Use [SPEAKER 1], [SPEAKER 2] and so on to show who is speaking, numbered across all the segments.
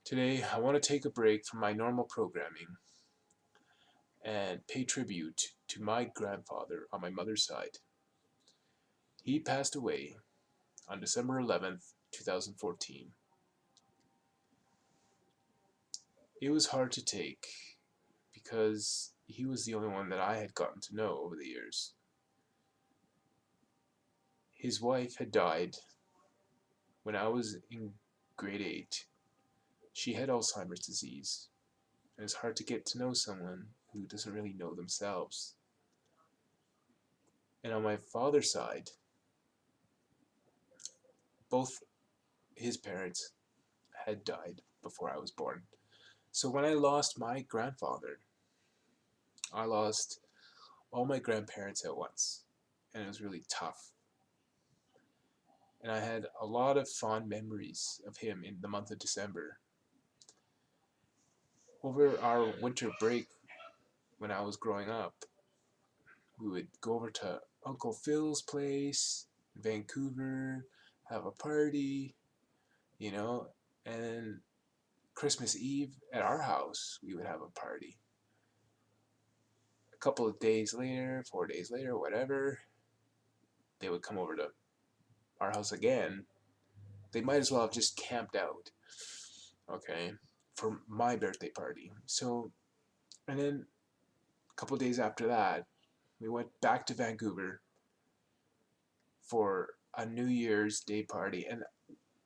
[SPEAKER 1] Today, I want to take a break from my normal programming and pay tribute to my grandfather on my mother's side. He passed away on December 11th, 2014. It was hard to take because he was the only one that I had gotten to know over the years. His wife had died when I was in grade 8. She had Alzheimer's disease, and it's hard to get to know someone who doesn't really know themselves. And on my father's side, both his parents had died before I was born. So when I lost my grandfather, I lost all my grandparents at once, and it was really tough. And I had a lot of fond memories of him in the month of December. Over our winter break when I was growing up, we would go over to Uncle Phil's place in Vancouver, have a party, you know, and Christmas Eve at our house, we would have a party. A couple of days later, 4 days later, whatever, they would come over to our house again. They might as well have just camped out, okay, for my birthday party. So, and then a couple of days after that, we went back to Vancouver for a New Year's Day party, and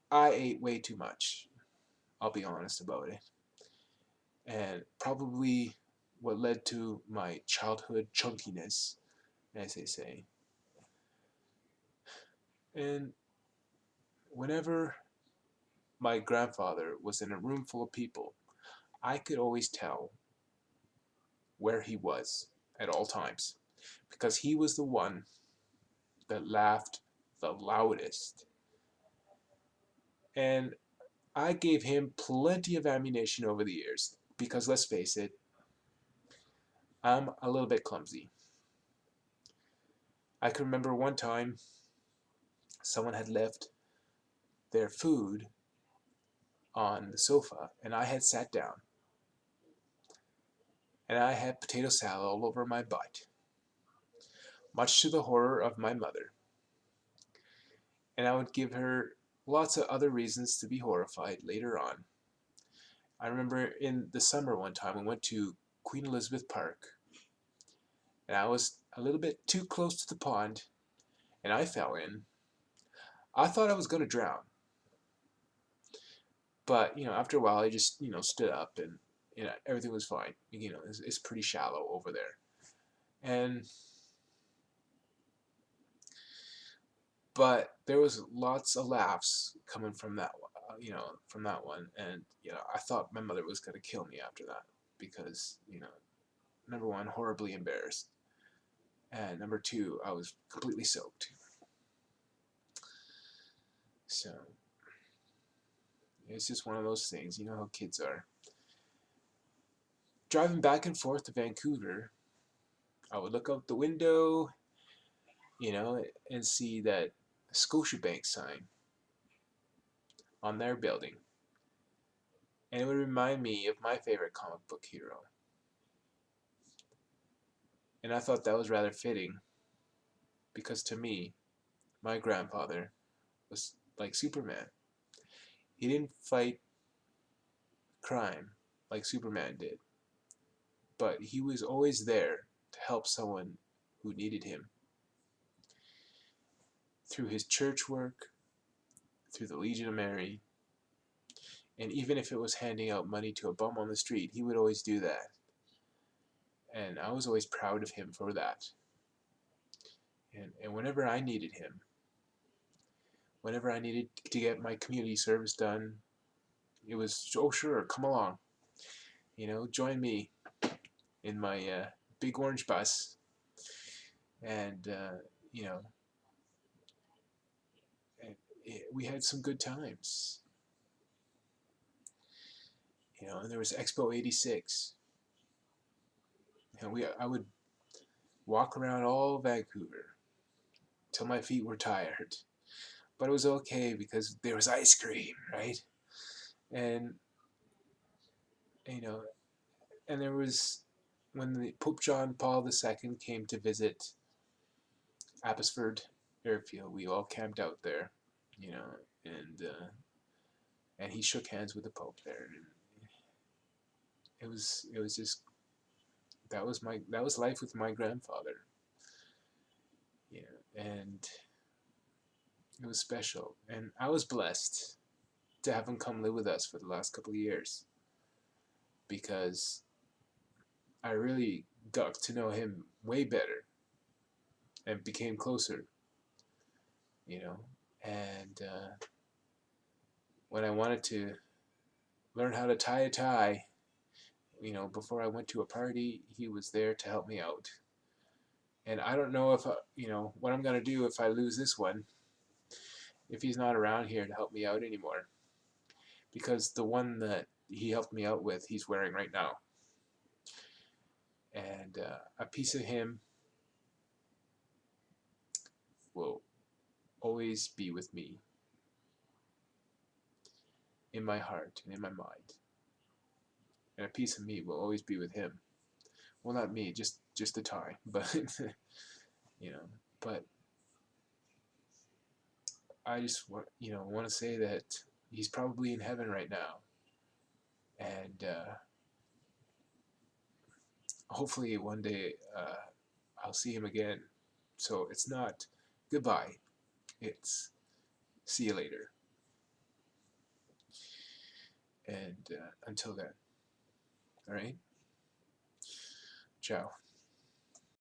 [SPEAKER 1] I ate way too much. I'll be honest about it. And probably what led to my childhood chunkiness, as they say. And whenever my grandfather was in a room full of people, I could always tell where he was at all times because he was the one that laughed the loudest. And I gave him plenty of ammunition over the years because let's face it, I'm a little bit clumsy. I can remember one time someone had left their food on the sofa and I had sat down and I had potato salad all over my butt, much to the horror of my mother. And I would give her lots of other reasons to be horrified later on. I remember in the summer one time we went to Queen Elizabeth Park and I was a little bit too close to the pond and I fell in. I thought I was going to drown. But, after a while I just, stood up and everything was fine. It's pretty shallow over there. And but there was lots of laughs coming from that one, from that one, and I thought my mother was going to kill me after that because number one, horribly embarrassed, and number two, I was completely soaked. So it's just one of those things. You know how kids are. Driving back and forth to Vancouver, I would look out the window, and see that Scotiabank sign on their building, and it would remind me of my favorite comic book hero. And I thought that was rather fitting because to me, my grandfather was like Superman. He didn't fight crime like Superman did, but he was always there to help someone who needed him. Through his church work, through the Legion of Mary, and even if it was handing out money to a bum on the street, he would always do that. And I was always proud of him for that. And whenever I needed him, whenever I needed to get my community service done, it was, oh sure, come along. Join me in my big orange bus. And, we had some good times. And there was Expo 86. I would walk around all Vancouver till my feet were tired. But it was okay because there was ice cream, right? And you know, and there was when the Pope John Paul II came to visit Abbotsford Airfield, we all camped out there, you know, and he shook hands with the Pope there, and it was just that was life with my grandfather, you know, and it was special, and I was blessed to have him come live with us for the last couple of years because I really got to know him way better and became closer, you know, and when I wanted to learn how to tie a tie, you know, before I went to a party, he was there to help me out. And I don't know if, you know, what I'm going to do if I lose this one, if he's not around here to help me out anymore. Because the one that he helped me out with, he's wearing right now. And a piece of him will always be with me in my heart and in my mind. And a piece of me will always be with him. Well, not me, just the tie, but you know. But I just want want to say that he's probably in heaven right now, and hopefully one day I'll see him again. So it's not goodbye; it's see you later. And until then, all right, ciao.